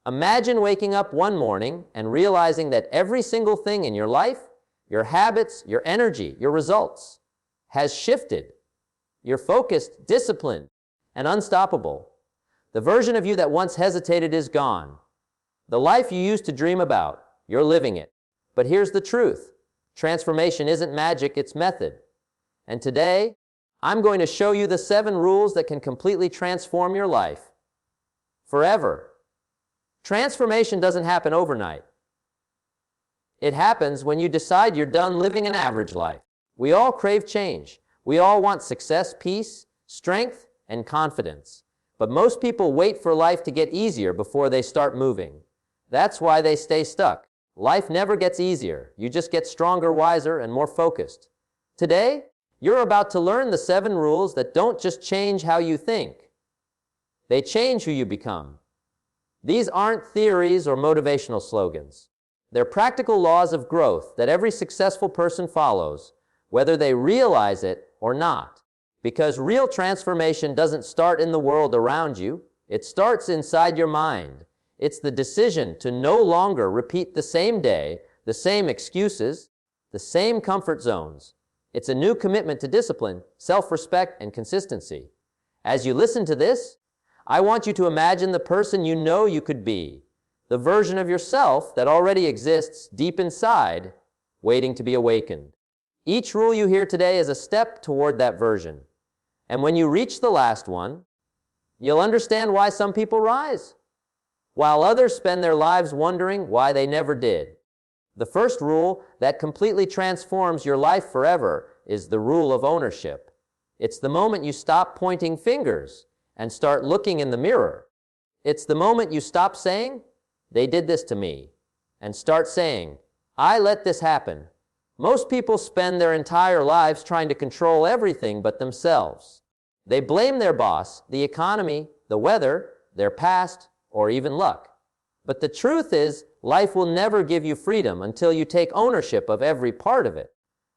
Imagine waking up one morning and realizing that every single thing in your life, your habits, your energy, your results, has shifted. You're focused, disciplined, and unstoppable. The version of you that once hesitated is gone. The life you used to dream about, you're living it. But here's the truth. Transformation isn't magic, it's method. And today, I'm going to show you the 7 rules that can completely transform your life forever. Transformation doesn't happen overnight. It happens when you decide you're done living an average life. We all crave change. We all want success, peace, strength, and confidence. But most people wait for life to get easier before they start moving. That's why they stay stuck. Life never gets easier. You just get stronger, wiser, and more focused. Today, you're about to learn the 7 rules that don't just change how you think. They change who you become. These aren't theories or motivational slogans. They're practical laws of growth that every successful person follows, whether they realize it or not. Because real transformation doesn't start in the world around you. It starts inside your mind. It's the decision to no longer repeat the same day, the same excuses, the same comfort zones. It's a new commitment to discipline, self-respect, and consistency. As you listen to this, I want you to imagine the person you know you could be, the version of yourself that already exists deep inside, waiting to be awakened. Each rule you hear today is a step toward that version. And when you reach the last one, you'll understand why some people rise, while others spend their lives wondering why they never did. The first rule that completely transforms your life forever is the rule of ownership. It's the moment you stop pointing fingers and start looking in the mirror. It's the moment you stop saying, "They did this to me," and start saying, "I let this happen." Most people spend their entire lives trying to control everything but themselves. They blame their boss, the economy, the weather, their past, or even luck. But the truth is, life will never give you freedom until you take ownership of every part of it.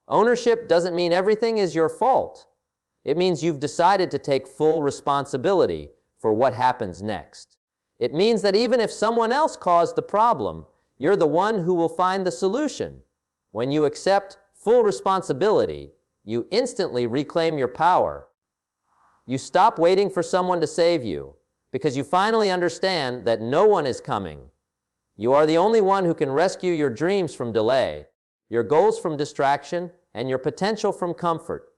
Ownership doesn't mean everything is your fault. It means you've decided to take full responsibility for what happens next. It means that even if someone else caused the problem, you're the one who will find the solution. When you accept full responsibility, you instantly reclaim your power. You stop waiting for someone to save you, because you finally understand that no one is coming. You are the only one who can rescue your dreams from delay, your goals from distraction, and your potential from comfort.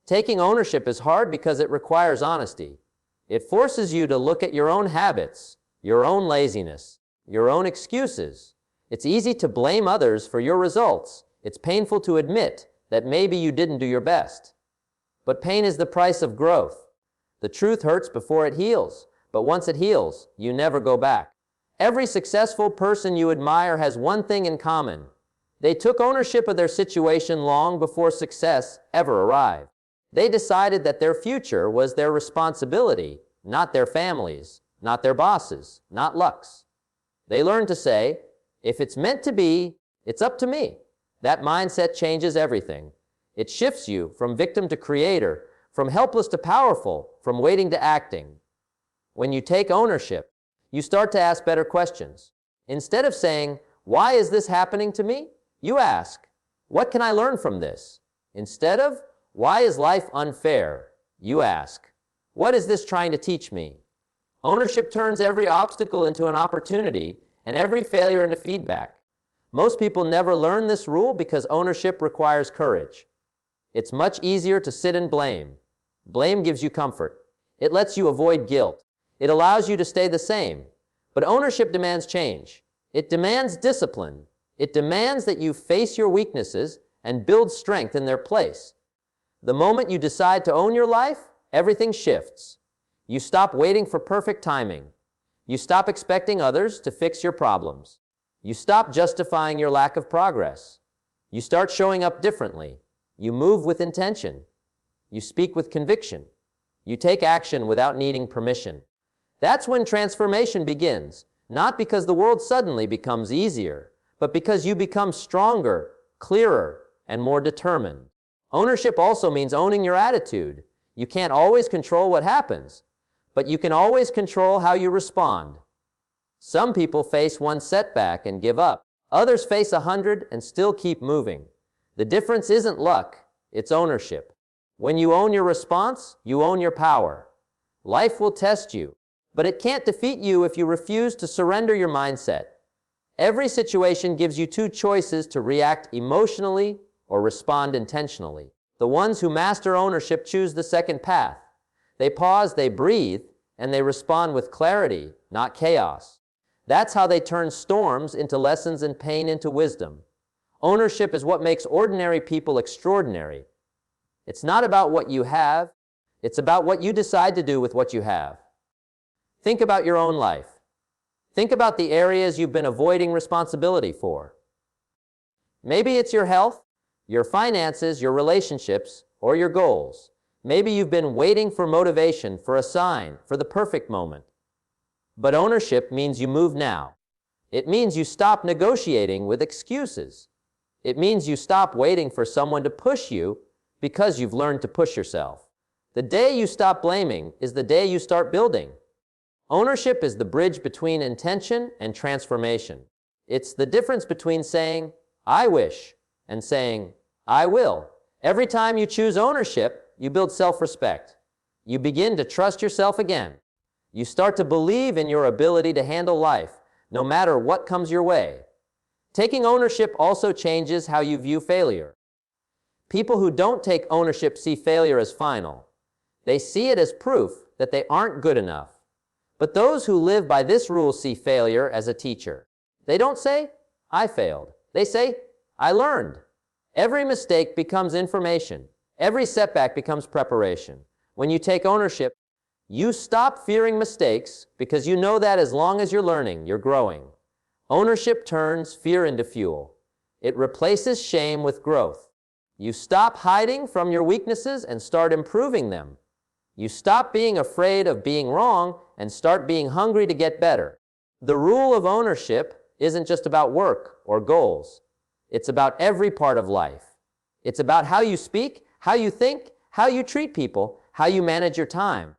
Taking ownership is hard because it requires honesty. It forces you to look at your own habits, your own laziness, your own excuses. It's easy to blame others for your results. It's painful to admit that maybe you didn't do your best. But pain is the price of growth. The truth hurts before it heals, but once it heals, you never go back. Every successful person you admire has one thing in common. They took ownership of their situation long before success ever arrived. They decided that their future was their responsibility, not their families, not their bosses, not luck's. They learned to say, "If it's meant to be, it's up to me." That mindset changes everything. It shifts you from victim to creator, from helpless to powerful, from waiting to acting. When you take ownership, you start to ask better questions. Instead of saying, "Why is this happening to me?" you ask, "What can I learn from this?" Instead of, "Why is life unfair?" you ask, "What is this trying to teach me?" Ownership turns every obstacle into an opportunity and every failure into feedback. Most people never learn this rule because ownership requires courage. It's much easier to sit and blame. Blame gives you comfort. It lets you avoid guilt. It allows you to stay the same. But ownership demands change. It demands discipline. It demands that you face your weaknesses and build strength in their place. The moment you decide to own your life, everything shifts. You stop waiting for perfect timing. You stop expecting others to fix your problems. You stop justifying your lack of progress. You start showing up differently. You move with intention. You speak with conviction. You take action without needing permission. That's when transformation begins, not because the world suddenly becomes easier, but because you become stronger, clearer, and more determined. Ownership also means owning your attitude. You can't always control what happens, but you can always control how you respond. Some people face one setback and give up. Others face 100 and still keep moving. The difference isn't luck, it's ownership. When you own your response, you own your power. Life will test you, but it can't defeat you if you refuse to surrender your mindset. Every situation gives you two choices to react emotionally or respond intentionally. The ones who master ownership choose the second path. They pause, they breathe, and they respond with clarity, not chaos. That's how they turn storms into lessons and pain into wisdom. Ownership is what makes ordinary people extraordinary. It's not about what you have, it's about what you decide to do with what you have. Think about your own life. Think about the areas you've been avoiding responsibility for. Maybe it's your health, your finances, your relationships, or your goals. Maybe you've been waiting for motivation, for a sign, for the perfect moment. But ownership means you move now. It means you stop negotiating with excuses. It means you stop waiting for someone to push you because you've learned to push yourself. The day you stop blaming is the day you start building. Ownership is the bridge between intention and transformation. It's the difference between saying, "I wish," and saying, "I will." Every time you choose ownership, you build self-respect. You begin to trust yourself again. You start to believe in your ability to handle life, no matter what comes your way. Taking ownership also changes how you view failure. People who don't take ownership see failure as final. They see it as proof that they aren't good enough. But those who live by this rule see failure as a teacher. They don't say, "I failed." They say, "I learned." Every mistake becomes information. Every setback becomes preparation. When you take ownership, you stop fearing mistakes because you know that as long as you're learning, you're growing. Ownership turns fear into fuel. It replaces shame with growth. You stop hiding from your weaknesses and start improving them. You stop being afraid of being wrong and start being hungry to get better. The rule of ownership isn't just about work or goals. It's about every part of life. It's about how you speak, how you think, how you treat people, how you manage your time.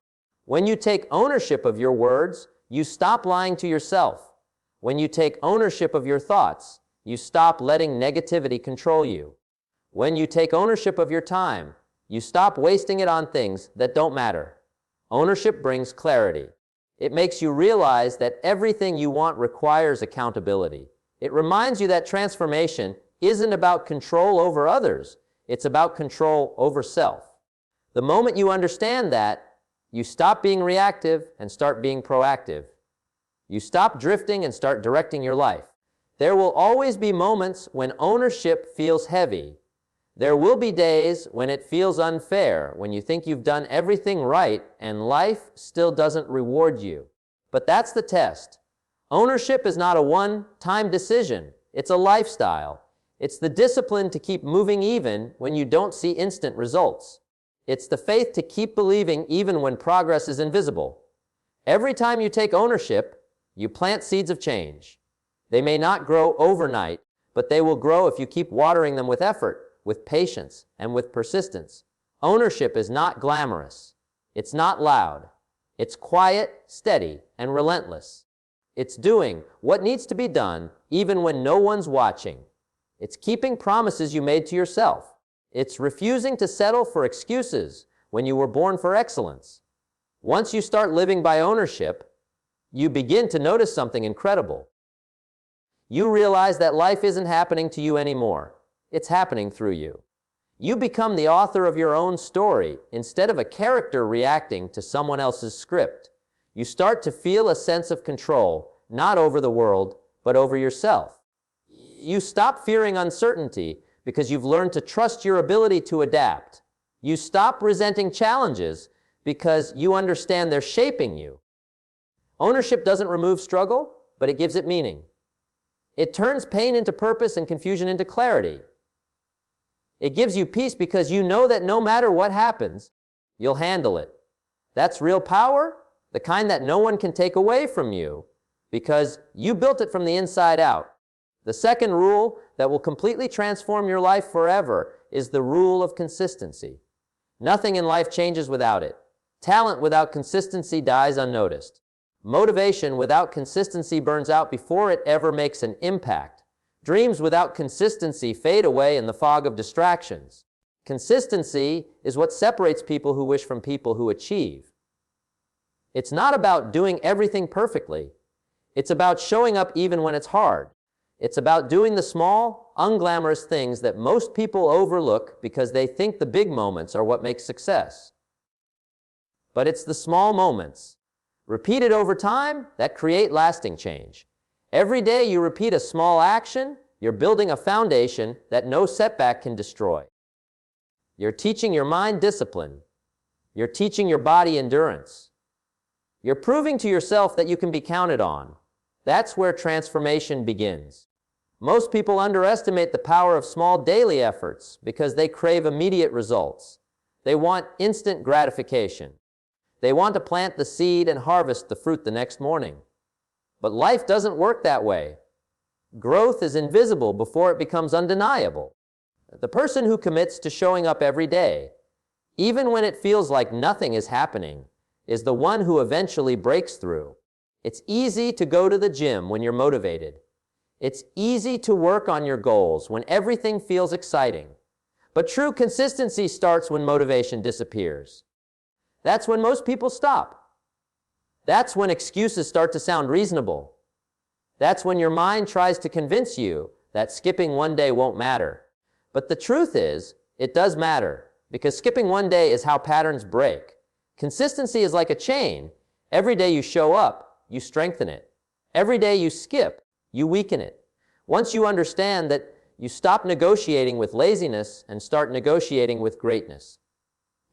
When you take ownership of your words, you stop lying to yourself. When you take ownership of your thoughts, you stop letting negativity control you. When you take ownership of your time, you stop wasting it on things that don't matter. Ownership brings clarity. It makes you realize that everything you want requires accountability. It reminds you that transformation isn't about control over others. It's about control over self. The moment you understand that, you stop being reactive and start being proactive. You stop drifting and start directing your life. There will always be moments when ownership feels heavy. There will be days when it feels unfair, when you think you've done everything right and life still doesn't reward you. But that's the test. Ownership is not a one-time decision. It's a lifestyle. It's the discipline to keep moving even when you don't see instant results. It's the faith to keep believing even when progress is invisible. Every time you take ownership, you plant seeds of change. They may not grow overnight, but they will grow if you keep watering them with effort, with patience, and with persistence. Ownership is not glamorous. It's not loud. It's quiet, steady, and relentless. It's doing what needs to be done even when no one's watching. It's keeping promises you made to yourself. It's refusing to settle for excuses when you were born for excellence. Once you start living by ownership, you begin to notice something incredible. You realize that life isn't happening to you anymore. It's happening through you. You become the author of your own story instead of a character reacting to someone else's script. You start to feel a sense of control, not over the world, but over yourself. You stop fearing uncertainty because you've learned to trust your ability to adapt. You stop resenting challenges because you understand they're shaping you. Ownership doesn't remove struggle, but it gives it meaning. It turns pain into purpose and confusion into clarity. It gives you peace because you know that no matter what happens, you'll handle it. That's real power, the kind that no one can take away from you because you built it from the inside out. The second rule that will completely transform your life forever is the rule of consistency. Nothing in life changes without it. Talent without consistency dies unnoticed. Motivation without consistency burns out before it ever makes an impact. Dreams without consistency fade away in the fog of distractions. Consistency is what separates people who wish from people who achieve. It's not about doing everything perfectly. It's about showing up even when it's hard. It's about doing the small, unglamorous things that most people overlook because they think the big moments are what make success. But it's the small moments, repeated over time, that create lasting change. Every day you repeat a small action, you're building a foundation that no setback can destroy. You're teaching your mind discipline. You're teaching your body endurance. You're proving to yourself that you can be counted on. That's where transformation begins. Most people underestimate the power of small daily efforts because they crave immediate results. They want instant gratification. They want to plant the seed and harvest the fruit the next morning. But life doesn't work that way. Growth is invisible before it becomes undeniable. The person who commits to showing up every day, even when it feels like nothing is happening, is the one who eventually breaks through. It's easy to go to the gym when you're motivated. It's easy to work on your goals when everything feels exciting. But true consistency starts when motivation disappears. That's when most people stop. That's when excuses start to sound reasonable. That's when your mind tries to convince you that skipping one day won't matter. But the truth is, it does matter, because skipping one day is how patterns break. Consistency is like a chain. Every day you show up, you strengthen it. Every day you skip, you weaken it. Once you understand that, you stop negotiating with laziness and start negotiating with greatness.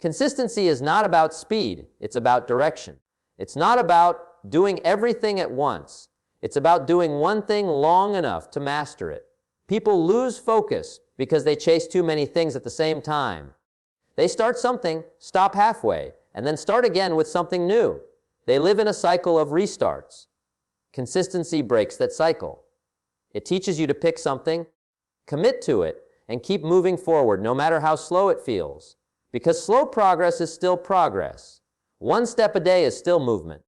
Consistency is not about speed, it's about direction. It's not about doing everything at once. It's about doing one thing long enough to master it. People lose focus because they chase too many things at the same time. They start something, stop halfway, and then start again with something new. They live in a cycle of restarts. Consistency breaks that cycle. It teaches you to pick something, commit to it, and keep moving forward no matter how slow it feels. Because slow progress is still progress. One step a day is still movement.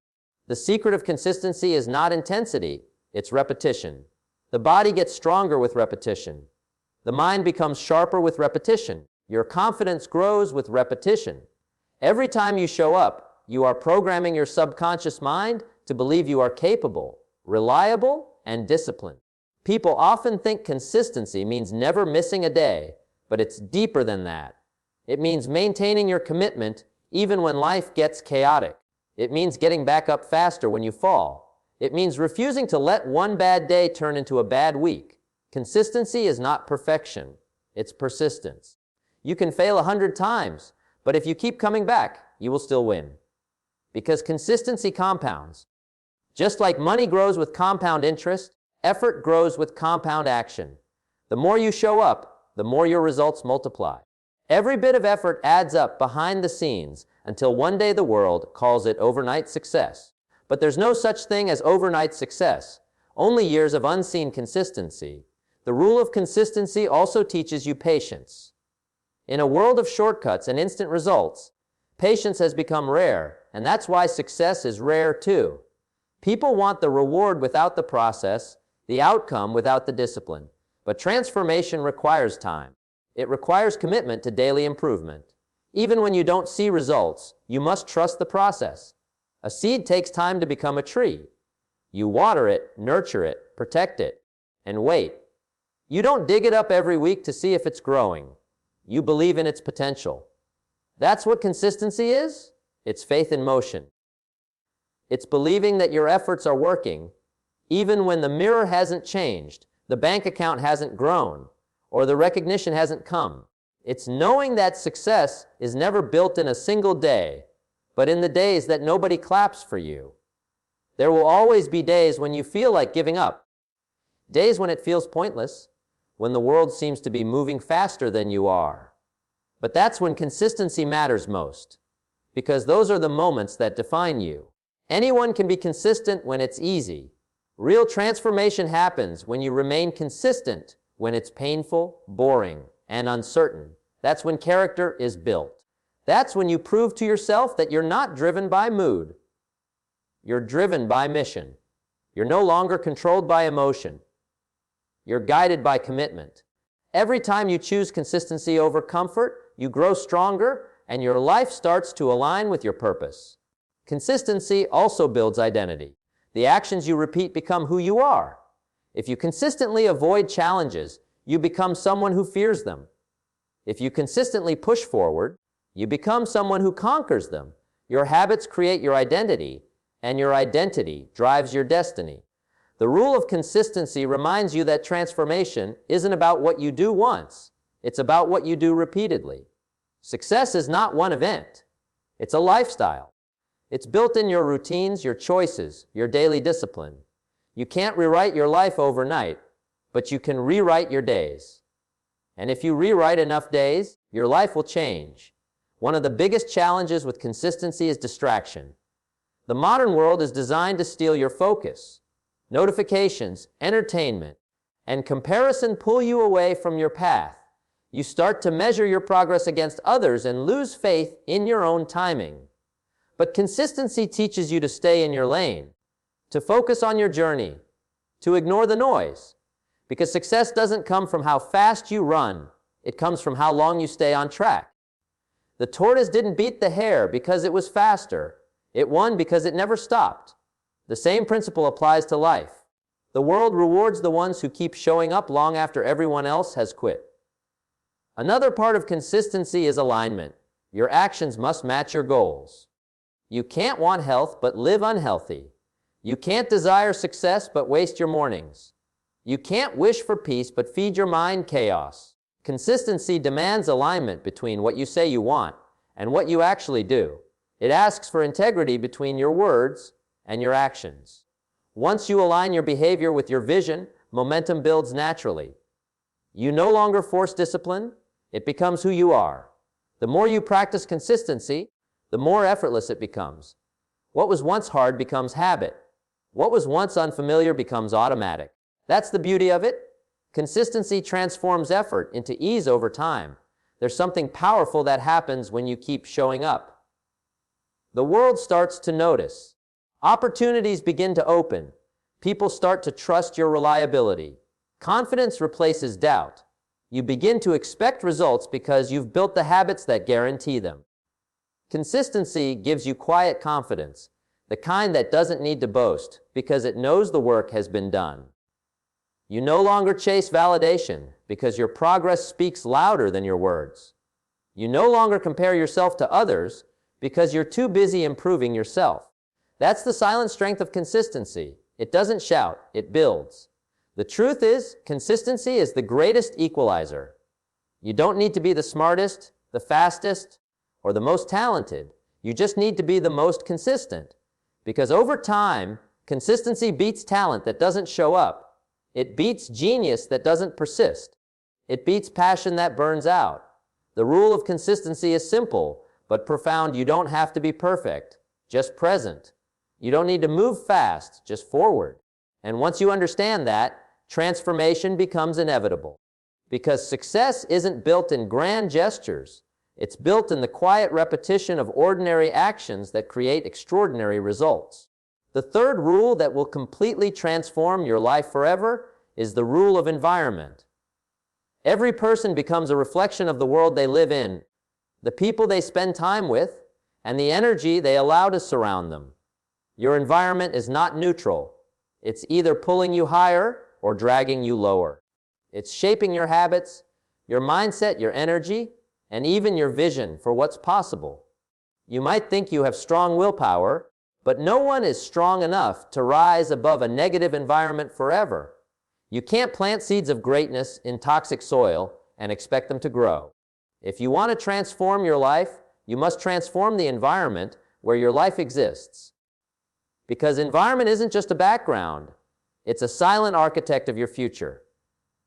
The secret of consistency is not intensity, it's repetition. The body gets stronger with repetition. The mind becomes sharper with repetition. Your confidence grows with repetition. Every time you show up, you are programming your subconscious mind to believe you are capable, reliable, and disciplined. People often think consistency means never missing a day, but it's deeper than that. It means maintaining your commitment even when life gets chaotic. It means getting back up faster when you fall. It means refusing to let one bad day turn into a bad week. Consistency is not perfection, it's persistence. You can fail 100 times, but if you keep coming back, you will still win. Because consistency compounds. Just like money grows with compound interest, effort grows with compound action. The more you show up, the more your results multiply. Every bit of effort adds up behind the scenes until one day the world calls it overnight success. But there's no such thing as overnight success, only years of unseen consistency. The rule of consistency also teaches you patience. In a world of shortcuts and instant results, patience has become rare, and that's why success is rare too. People want the reward without the process, the outcome without the discipline. But transformation requires time. It requires commitment to daily improvement. Even when you don't see results, you must trust the process. A seed takes time to become a tree. You water it, nurture it, protect it, and wait. You don't dig it up every week to see if it's growing. You believe in its potential. That's what consistency is. It's faith in motion. It's believing that your efforts are working, even when the mirror hasn't changed, the bank account hasn't grown, or the recognition hasn't come. It's knowing that success is never built in a single day, but in the days that nobody claps for you. There will always be days when you feel like giving up, days when it feels pointless, when the world seems to be moving faster than you are. But that's when consistency matters most, because those are the moments that define you. Anyone can be consistent when it's easy. Real transformation happens when you remain consistent when it's painful, boring, and uncertain. That's when character is built. That's when you prove to yourself that you're not driven by mood. You're driven by mission. You're no longer controlled by emotion. You're guided by commitment. Every time you choose consistency over comfort, you grow stronger, and your life starts to align with your purpose. Consistency also builds identity. The actions you repeat become who you are. If you consistently avoid challenges, you become someone who fears them. If you consistently push forward, you become someone who conquers them. Your habits create your identity, and your identity drives your destiny. The rule of consistency reminds you that transformation isn't about what you do once. It's about what you do repeatedly. Success is not one event. It's a lifestyle. It's built in your routines, your choices, your daily discipline. You can't rewrite your life overnight, but you can rewrite your days. And if you rewrite enough days, your life will change. One of the biggest challenges with consistency is distraction. The modern world is designed to steal your focus. Notifications, entertainment, and comparison pull you away from your path. You start to measure your progress against others and lose faith in your own timing. But consistency teaches you to stay in your lane, to focus on your journey, to ignore the noise. Because success doesn't come from how fast you run, it comes from how long you stay on track. The tortoise didn't beat the hare because it was faster. It won because it never stopped. The same principle applies to life. The world rewards the ones who keep showing up long after everyone else has quit. Another part of consistency is alignment. Your actions must match your goals. You can't want health but live unhealthy. You can't desire success but waste your mornings. You can't wish for peace but feed your mind chaos. Consistency demands alignment between what you say you want and what you actually do. It asks for integrity between your words and your actions. Once you align your behavior with your vision, momentum builds naturally. You no longer force discipline, it becomes who you are. The more you practice consistency, the more effortless it becomes. What was once hard becomes habit. What was once unfamiliar becomes automatic. That's the beauty of it. Consistency transforms effort into ease over time. There's something powerful that happens when you keep showing up. The world starts to notice. Opportunities begin to open. People start to trust your reliability. Confidence replaces doubt. You begin to expect results because you've built the habits that guarantee them. Consistency gives you quiet confidence, the kind that doesn't need to boast because it knows the work has been done. You no longer chase validation because your progress speaks louder than your words. You no longer compare yourself to others because you're too busy improving yourself. That's the silent strength of consistency. It doesn't shout, it builds. The truth is, consistency is the greatest equalizer. You don't need to be the smartest, the fastest, or the most talented. You just need to be the most consistent. Because over time, consistency beats talent that doesn't show up. It beats genius that doesn't persist. It beats passion that burns out. The rule of consistency is simple, but profound. You don't have to be perfect, just present. You don't need to move fast, just forward. And once you understand that, transformation becomes inevitable. Because success isn't built in grand gestures. It's built in the quiet repetition of ordinary actions that create extraordinary results. The third rule that will completely transform your life forever is the rule of environment. Every person becomes a reflection of the world they live in, the people they spend time with, and the energy they allow to surround them. Your environment is not neutral. It's either pulling you higher or dragging you lower. It's shaping your habits, your mindset, your energy, and even your vision for what's possible. You might think you have strong willpower, but no one is strong enough to rise above a negative environment forever. You can't plant seeds of greatness in toxic soil and expect them to grow. If you want to transform your life, you must transform the environment where your life exists. Because environment isn't just a background, it's a silent architect of your future.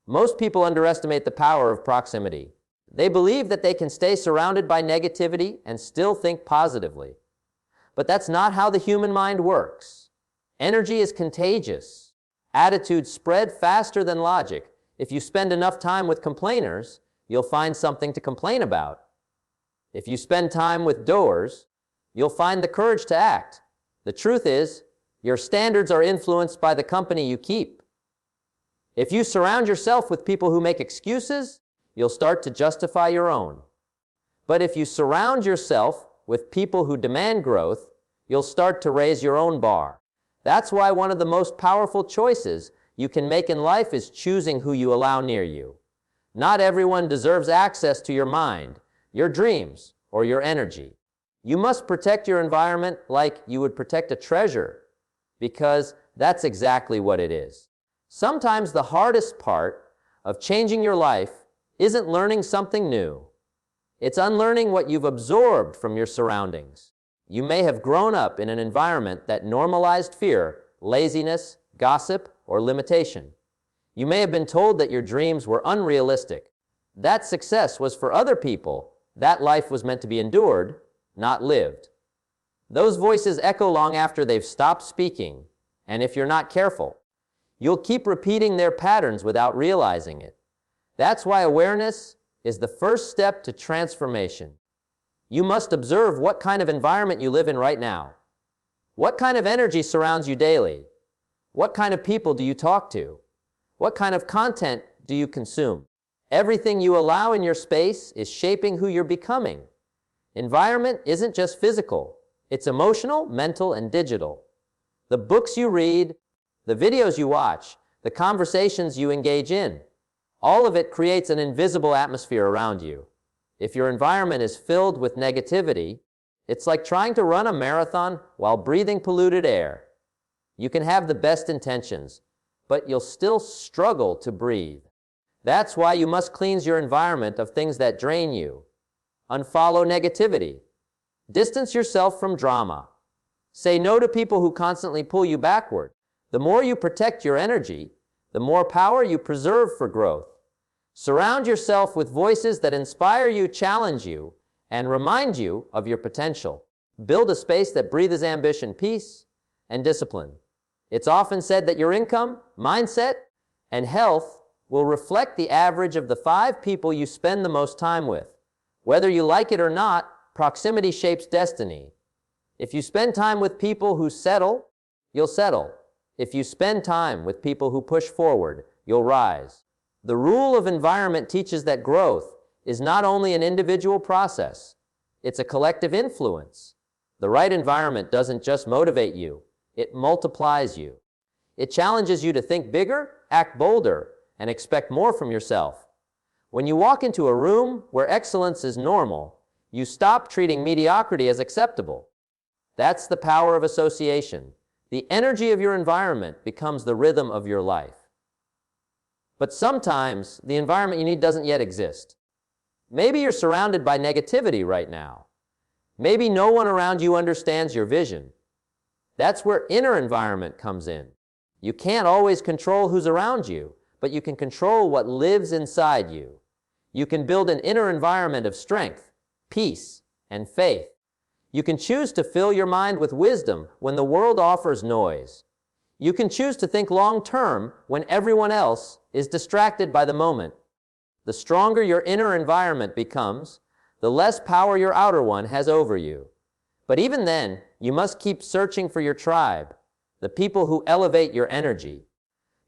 Most people underestimate the power of proximity. They believe that they can stay surrounded by negativity and still think positively. But that's not how the human mind works. Energy is contagious. Attitudes spread faster than logic. If you spend enough time with complainers, you'll find something to complain about. If you spend time with doers, you'll find the courage to act. The truth is, Your standards are influenced by the company you keep. If you surround yourself with people who make excuses, you'll start to justify your own. But if you surround yourself with people who demand growth, you'll start to raise your own bar. That's why one of the most powerful choices you can make in life is choosing who you allow near you. Not everyone deserves access to your mind, your dreams, or your energy. You must protect your environment like you would protect a treasure, because that's exactly what it is. Sometimes the hardest part of changing your life isn't learning something new. It's unlearning what you've absorbed from your surroundings. You may have grown up in an environment that normalized fear, laziness, gossip, or limitation. You may have been told that your dreams were unrealistic. That success was for other people. That life was meant to be endured, not lived. Those voices echo long after they've stopped speaking, and if you're not careful, you'll keep repeating their patterns without realizing it. That's why awareness is the first step to transformation. You must observe what kind of environment you live in right now. What kind of energy surrounds you daily? What kind of people do you talk to? What kind of content do you consume? Everything you allow in your space is shaping who you're becoming. Environment isn't just physical. It's emotional, mental, and digital. The books you read, the videos you watch, the conversations you engage in, all of it creates an invisible atmosphere around you. If your environment is filled with negativity, it's like trying to run a marathon while breathing polluted air. You can have the best intentions, but you'll still struggle to breathe. That's why you must cleanse your environment of things that drain you. Unfollow negativity. Distance yourself from drama. Say no to people who constantly pull you backward. The more you protect your energy, the more power you preserve for growth. Surround yourself with voices that inspire you, challenge you, and remind you of your potential. Build a space that breathes ambition, peace, and discipline. It's often said that your income, mindset, and health will reflect the average of the 5 people you spend the most time with. Whether you like it or not, proximity shapes destiny. If you spend time with people who settle, you'll settle. If you spend time with people who push forward, you'll rise. The rule of environment teaches that growth is not only an individual process, it's a collective influence. The right environment doesn't just motivate you, it multiplies you. It challenges you to think bigger, act bolder, and expect more from yourself. When you walk into a room where excellence is normal, you stop treating mediocrity as acceptable. That's the power of association. The energy of your environment becomes the rhythm of your life. But sometimes the environment you need doesn't yet exist. Maybe you're surrounded by negativity right now. Maybe no one around you understands your vision. That's where inner environment comes in. You can't always control who's around you, but you can control what lives inside you. You can build an inner environment of strength, peace, and faith. You can choose to fill your mind with wisdom when the world offers noise. You can choose to think long-term when everyone else is distracted by the moment. The stronger your inner environment becomes, the less power your outer one has over you. But even then, you must keep searching for your tribe, the people who elevate your energy.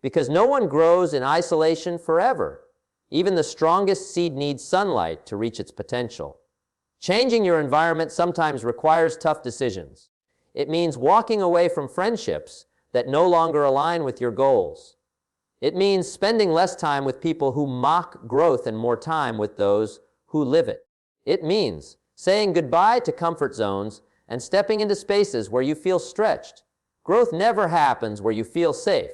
Because no one grows in isolation forever. Even the strongest seed needs sunlight to reach its potential. Changing your environment sometimes requires tough decisions. It means walking away from friendships that no longer align with your goals. It means spending less time with people who mock growth and more time with those who live it. It means saying goodbye to comfort zones and stepping into spaces where you feel stretched. Growth never happens where you feel safe.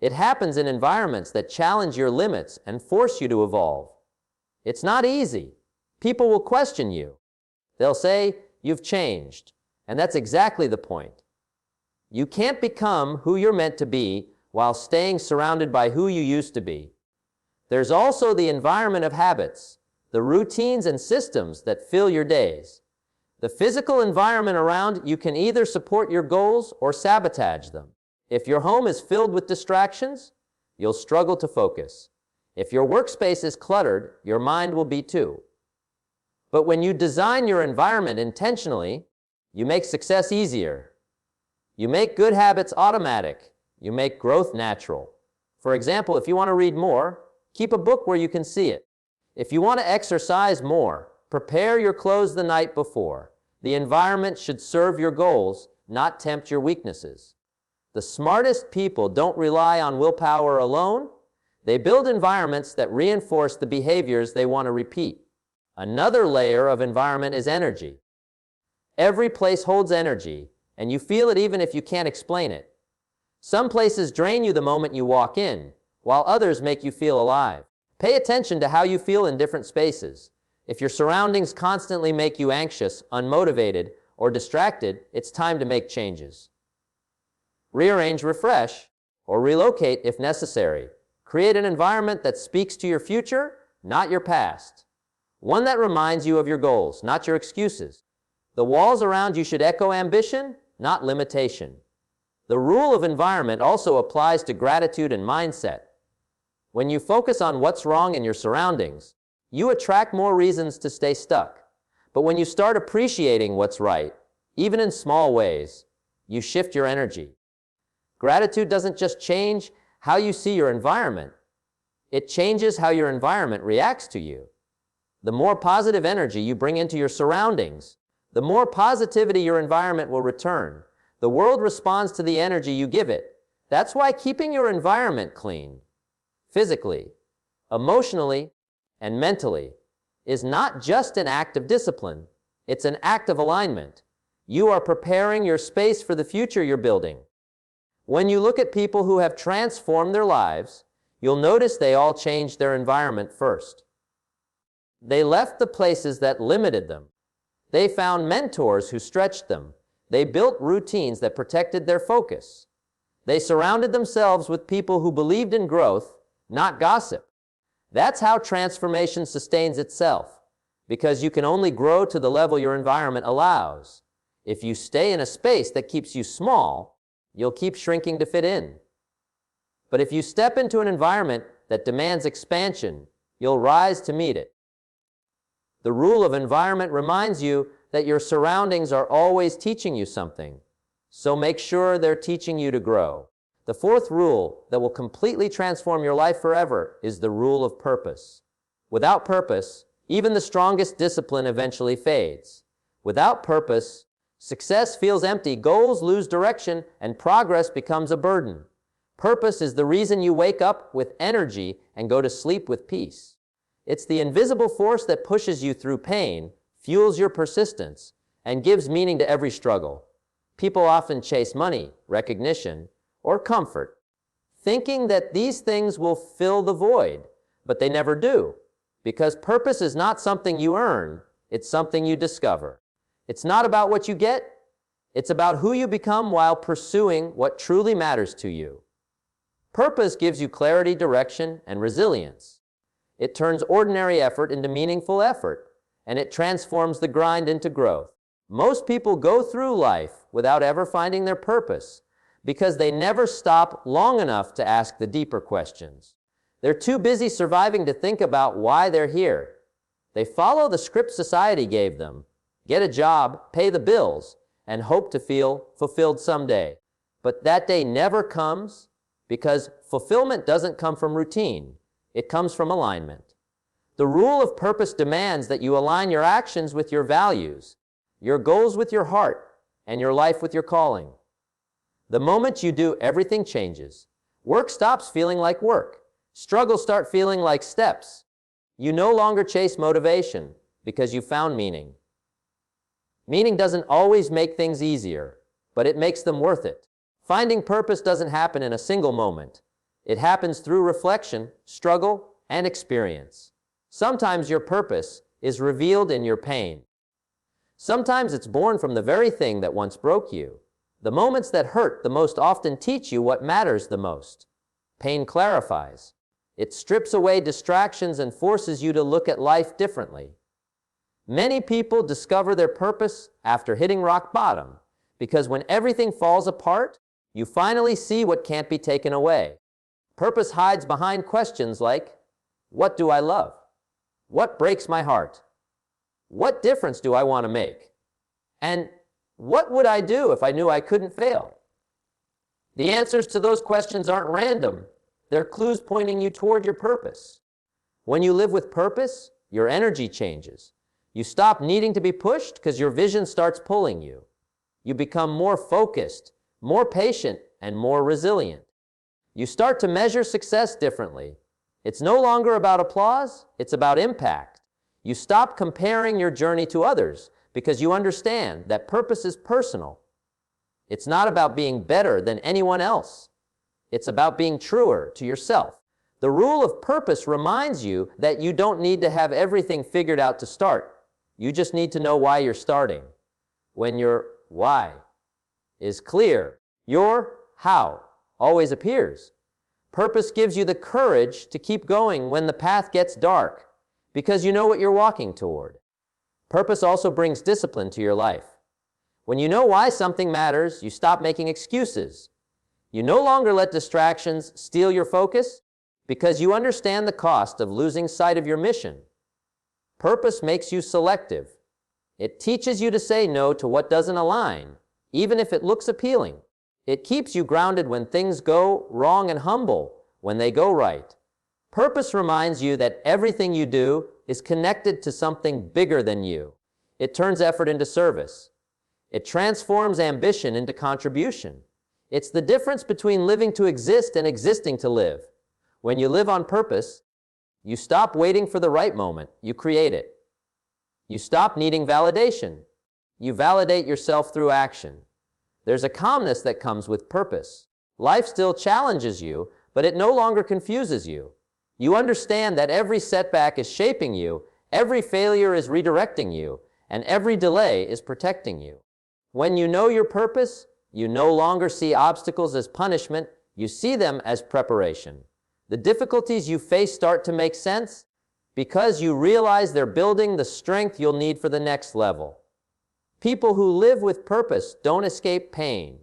It happens in environments that challenge your limits and force you to evolve. It's not easy. People will question you. They'll say, "You've changed." And that's exactly the point. You can't become who you're meant to be while staying surrounded by who you used to be. There's also the environment of habits, the routines and systems that fill your days. The physical environment around you can either support your goals or sabotage them. If your home is filled with distractions, you'll struggle to focus. If your workspace is cluttered, your mind will be too. But when you design your environment intentionally, you make success easier. You make good habits automatic. You make growth natural. For example, if you want to read more, keep a book where you can see it. If you want to exercise more, prepare your clothes the night before. The environment should serve your goals, not tempt your weaknesses. The smartest people don't rely on willpower alone. They build environments that reinforce the behaviors they want to repeat. Another layer of environment is energy. Every place holds energy, and you feel it even if you can't explain it. Some places drain you the moment you walk in, while others make you feel alive. Pay attention to how you feel in different spaces. If your surroundings constantly make you anxious, unmotivated, or distracted, it's time to make changes. Rearrange, refresh, or relocate if necessary. Create an environment that speaks to your future, not your past. One that reminds you of your goals, not your excuses. The walls around you should echo ambition, not limitation. The rule of environment also applies to gratitude and mindset. When you focus on what's wrong in your surroundings, you attract more reasons to stay stuck. But when you start appreciating what's right, even in small ways, you shift your energy. Gratitude doesn't just change how you see your environment, it changes how your environment reacts to you. The more positive energy you bring into your surroundings, the more positivity your environment will return. The world responds to the energy you give it. That's why keeping your environment clean, physically, emotionally, and mentally, is not just an act of discipline, it's an act of alignment. You are preparing your space for the future you're building. When you look at people who have transformed their lives, you'll notice they all changed their environment first. They left the places that limited them. They found mentors who stretched them. They built routines that protected their focus. They surrounded themselves with people who believed in growth, not gossip. That's how transformation sustains itself, because you can only grow to the level your environment allows. If you stay in a space that keeps you small, you'll keep shrinking to fit in. But if you step into an environment that demands expansion, you'll rise to meet it. The rule of environment reminds you that your surroundings are always teaching you something, so make sure they're teaching you to grow. The fourth rule that will completely transform your life forever is the rule of purpose. Without purpose, even the strongest discipline eventually fades. Without purpose, success feels empty, goals lose direction, and progress becomes a burden. Purpose is the reason you wake up with energy and go to sleep with peace. It's the invisible force that pushes you through pain, fuels your persistence, and gives meaning to every struggle. People often chase money, recognition, or comfort, thinking that these things will fill the void, but they never do, because purpose is not something you earn, it's something you discover. It's not about what you get, it's about who you become while pursuing what truly matters to you. Purpose gives you clarity, direction, and resilience. It turns ordinary effort into meaningful effort, and it transforms the grind into growth. Most people go through life without ever finding their purpose because they never stop long enough to ask the deeper questions. They're too busy surviving to think about why they're here. They follow the script society gave them, get a job, pay the bills, and hope to feel fulfilled someday. But that day never comes because fulfillment doesn't come from routine. It comes from alignment. The rule of purpose demands that you align your actions with your values, your goals with your heart, and your life with your calling. The moment you do, everything changes. Work stops feeling like work. Struggles start feeling like steps. You no longer chase motivation because you found meaning. Meaning doesn't always make things easier, but it makes them worth it. Finding purpose doesn't happen in a single moment. It happens through reflection, struggle, and experience. Sometimes your purpose is revealed in your pain. Sometimes it's born from the very thing that once broke you. The moments that hurt the most often teach you what matters the most. Pain clarifies. It strips away distractions and forces you to look at life differently. Many people discover their purpose after hitting rock bottom, because when everything falls apart, you finally see what can't be taken away. Purpose hides behind questions like, what do I love? What breaks my heart? What difference do I want to make? And what would I do if I knew I couldn't fail? The answers to those questions aren't random. They're clues pointing you toward your purpose. When you live with purpose, your energy changes. You stop needing to be pushed because your vision starts pulling you. You become more focused, more patient, and more resilient. You start to measure success differently. It's no longer about applause, it's about impact. You stop comparing your journey to others because you understand that purpose is personal. It's not about being better than anyone else. It's about being truer to yourself. The rule of purpose reminds you that you don't need to have everything figured out to start. You just need to know why you're starting. When your why is clear, your how always appears. Purpose gives you the courage to keep going when the path gets dark, because you know what you're walking toward. Purpose also brings discipline to your life. When you know why something matters, you stop making excuses. You no longer let distractions steal your focus because you understand the cost of losing sight of your mission. Purpose makes you selective. It teaches you to say no to what doesn't align, even if it looks appealing. It keeps you grounded when things go wrong and humble when they go right. Purpose reminds you that everything you do is connected to something bigger than you. It turns effort into service. It transforms ambition into contribution. It's the difference between living to exist and existing to live. When you live on purpose, you stop waiting for the right moment. You create it. You stop needing validation. You validate yourself through action. There's a calmness that comes with purpose. Life still challenges you, but it no longer confuses you. You understand that every setback is shaping you, every failure is redirecting you, and every delay is protecting you. When you know your purpose, you no longer see obstacles as punishment, you see them as preparation. The difficulties you face start to make sense because you realize they're building the strength you'll need for the next level. People who live with purpose don't escape pain.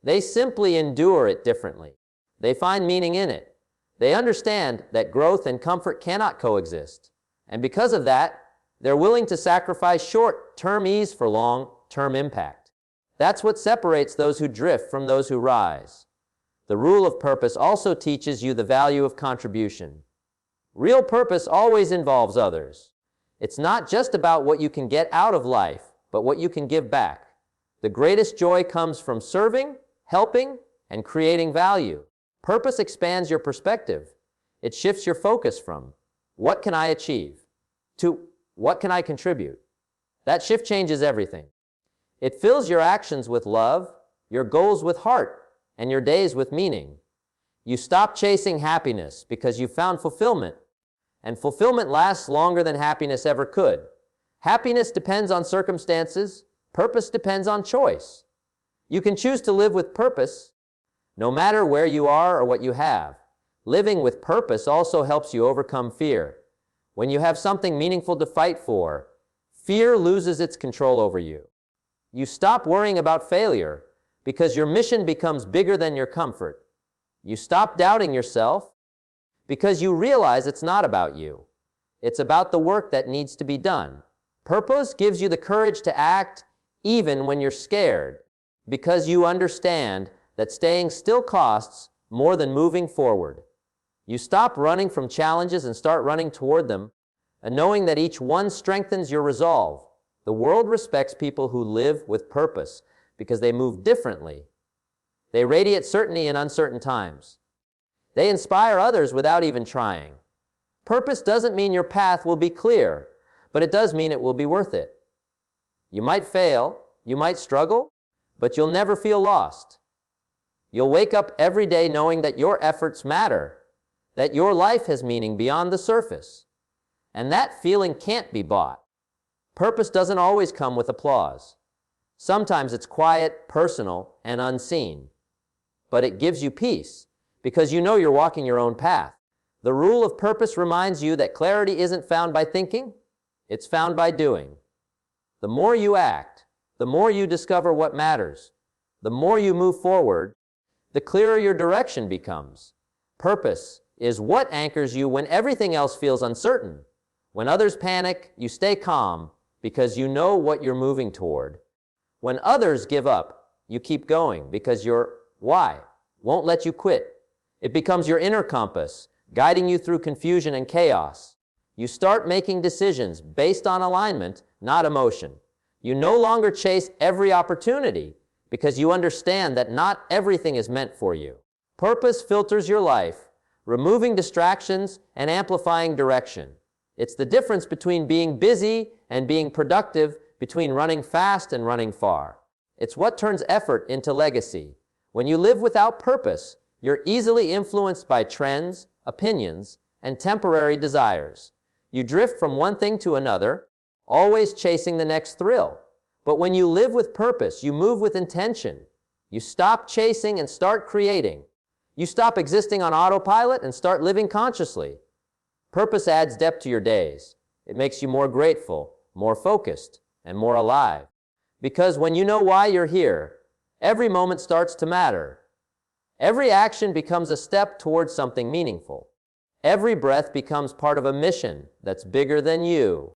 They simply endure it differently. They find meaning in it. They understand that growth and comfort cannot coexist. And because of that, they're willing to sacrifice short-term ease for long-term impact. That's what separates those who drift from those who rise. The rule of purpose also teaches you the value of contribution. Real purpose always involves others. It's not just about what you can get out of life, but what you can give back. The greatest joy comes from serving, helping, and creating value. Purpose expands your perspective. It shifts your focus from, what can I achieve, to, what can I contribute? That shift changes everything. It fills your actions with love, your goals with heart, and your days with meaning. You stop chasing happiness because you found fulfillment, and fulfillment lasts longer than happiness ever could. Happiness depends on circumstances, purpose depends on choice. You can choose to live with purpose, no matter where you are or what you have. Living with purpose also helps you overcome fear. When you have something meaningful to fight for, fear loses its control over you. You stop worrying about failure because your mission becomes bigger than your comfort. You stop doubting yourself because you realize it's not about you. It's about the work that needs to be done. Purpose gives you the courage to act even when you're scared, because you understand that staying still costs more than moving forward. You stop running from challenges and start running toward them, and knowing that each one strengthens your resolve. The world respects people who live with purpose because they move differently. They radiate certainty in uncertain times. They inspire others without even trying. Purpose doesn't mean your path will be clear, but it does mean it will be worth it. You might fail, you might struggle, but you'll never feel lost. You'll wake up every day knowing that your efforts matter, that your life has meaning beyond the surface, and that feeling can't be bought. Purpose doesn't always come with applause. Sometimes it's quiet, personal, and unseen. But it gives you peace because you know you're walking your own path. The rule of purpose reminds you that clarity isn't found by thinking, it's found by doing. The more you act, the more you discover what matters. The more you move forward, the clearer your direction becomes. Purpose is what anchors you when everything else feels uncertain. When others panic, you stay calm because you know what you're moving toward. When others give up, you keep going because your Why? Won't let you quit. It becomes your inner compass, guiding you through confusion and chaos. You start making decisions based on alignment, not emotion. You no longer chase every opportunity because you understand that not everything is meant for you. Purpose filters your life, removing distractions and amplifying direction. It's the difference between being busy and being productive, between running fast and running far. It's what turns effort into legacy. When you live without purpose, you're easily influenced by trends, opinions, and temporary desires. You drift from one thing to another, always chasing the next thrill. But when you live with purpose, you move with intention. You stop chasing and start creating. You stop existing on autopilot and start living consciously. Purpose adds depth to your days. It makes you more grateful, more focused, and more alive. Because when you know why you're here, every moment starts to matter. Every action becomes a step towards something meaningful. Every breath becomes part of a mission that's bigger than you.